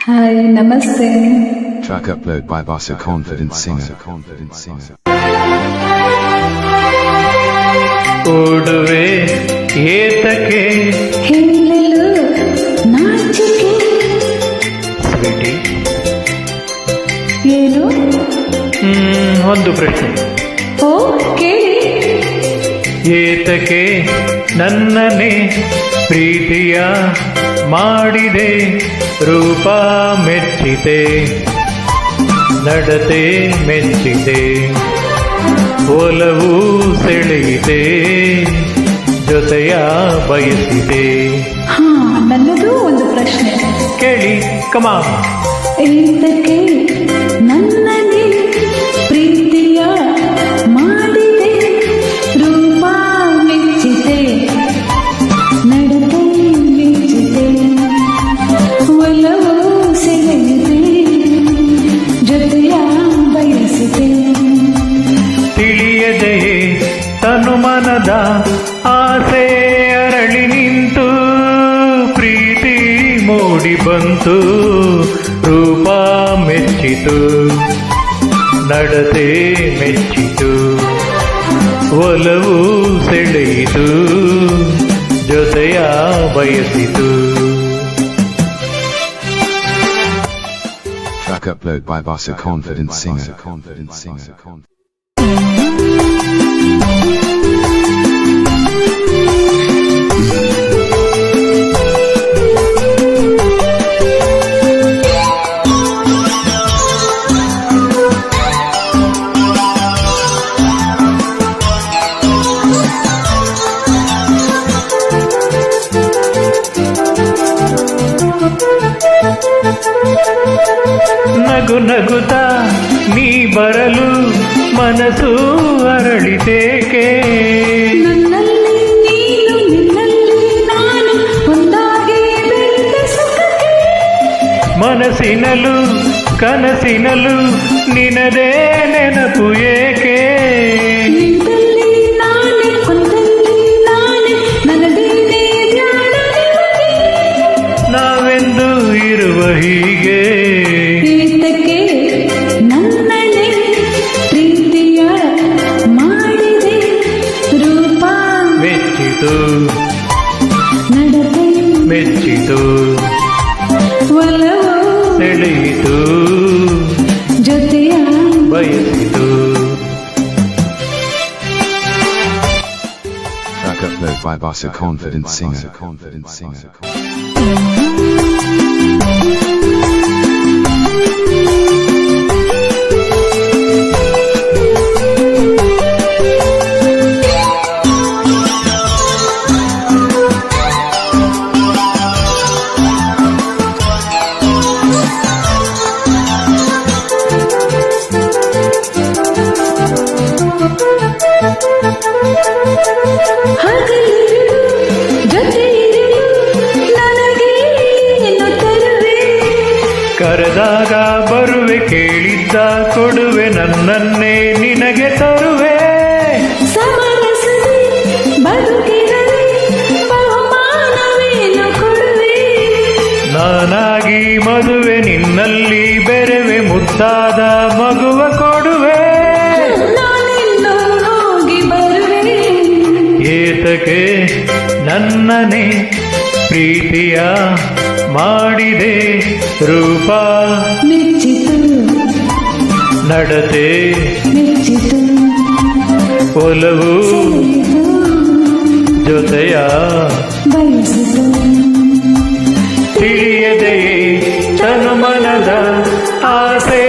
Hi ನಮಸ್ತೆ. Track upload by Basa Confident Singer. ಓಡುವೆ ಏತಕ್ಕೆ ಹೇಳಲು ನಾಚಿಕೆ. ಸ್ವೀಟಿ, ಏನು? ಒಂದು ಪ್ರಶ್ನೆ. ಓ ಕೇಳಿ. ಏತಕ್ಕೆ ನನ್ನನ್ನೇ ಪ್ರೀತಿಯ ಮಾಡಿದೆ, ರೂಪ ಮೆಚ್ಚಿದೆ, ನಡತೆ ಮೆಚ್ಚಿದೆ, ಒಲವು ಸೆಳೆಯಿದೆ, ಜೊತೆಯ ಬಯಸಿದೆ. ಹಾ, ನನ್ನದು ಒಂದು ಪ್ರಶ್ನೆ. ಕೇಳಿ, ಕಮಾ. ಏತಕ್ಕೆ ನನ್ನನ್ನೇ ಪ್ರೀತಿಯ ಮಾಡಿದೆ, ರೂಪ ಮೆಚ್ಚಿದೆ, ನಡತೆ ಮೆಚ್ಚಿದೆ, ಒಲವು ಸೆಳೆಯಿದೆ, ಜೊತೆಯ ಬಯಸಿದೆ. ತಿಳಿಯದೆಯೇ ತನು ಮನದ ಆಸೆ ಅರಳಿ ನಿಂತು, ಪ್ರೀತಿ ಮೂಡಿ ಬಂತು, ರೂಪ ಮೆಚ್ಚಿತು, ನಡತೆ ಮೆಚ್ಚಿತು, ಒಲವು ಸೆಳೆಯಿತು, ಜೊತೆಯ ಬಯಸಿತು. Track upload by Basa Confident Singer. ನಗು ನಗುತ್ತಾ ನೀ ಬರಲು ಮನಸ್ಸು ಅರಳಿತೇಕೆ, ನನ್ನಲ್ಲಿ ನೀನು ನಿನ್ನಲ್ಲಿ ನಾನು ಒಂದಾಗಿ ಬೆರೆತ ಸುಖಕ್ಕೆ. ಮನಸ್ಸಿನಲ್ಲೂ ಕನಸಿನಲ್ಲೂ ನಿನದೇ ನೆನಪು ಏಕೆ, ನಿಂತಲ್ಲಿ ನಾನೇ ಕೊಂದಲ್ಲಿ ನಾನೇ ನನ್ನದೇನೇ ಧ್ಯಾನ ನಿಮಗೆ. ನಾವೆಂದು ಇರುವ ಹೀಗೆ, ಏತಕ್ಕೆ ನನ್ನನ್ನೇ ಪ್ರೀತಿಯ ಮಾಡಿದೆ, ರೂಪ ಮೆಚ್ಚಿತು, ನಡತೆ ಮೆಚ್ಚಿತು, ಒಲವು ಸೆಳೆಯಿತು, ಜೊತೆಯ ಬಯಸಿತು. Track upload by Basa Confident Singer. ಹಗಲಿರುಳು ಜೊತೆಯಿರಲು ನನಗೆ ಏನು ತರುವೆ. ಕರೆದಾಗ ಬರುವೆ, ಕೇಳಿದ್ದ ಕೊಡುವೆ, ನನ್ನನ್ನೇ ನಿನಗೆ ತರುವೆ. ಸಮರಸದೆ ಬದುಕಿರದೆ ಬಹುಮಾನವೇನು ಕೊಡುವೆ. ನಾನಾಗಿ ಮದುವೆ ನಿನ್ನಲ್ಲಿ ಬೆರೆವೆ, ಮುದ್ದಾದ ಮಗುವ ಕೊಡುವೆ. ನಾನಿನ್ನು ಹೋಗಿ ಬರುವೆ. ಏತಕ್ಕೆ ನನ್ನನೆ ಪ್ರೀತಿಯ ಮಾಡಿದೆ, ರೂಪ ಮೆಚ್ಚಿತು, ನಡತೆ ಮೆಚ್ಚಿತು, ಒಲವು ಸೆಳೆಯಿತು, ಜೊತೆಯ ಬಯಸಿತು. ತಿಳಿಯದೆಯೇ ತನು ಮನದ ಆಸೆ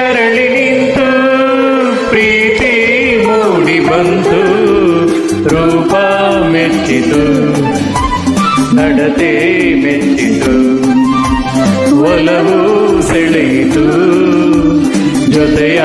ಅರಳಿ ನಿಂತು, ಪ್ರೀತಿ ಮೂಡಿ ಬಂತು, ರೂಪ ಮೆಚ್ಚಿತು, ನಡತೆ ಮೆಚ್ಚಿತು, ಒಲವು ಸೆಳೆಯಿತು, ಜೊತೆಯ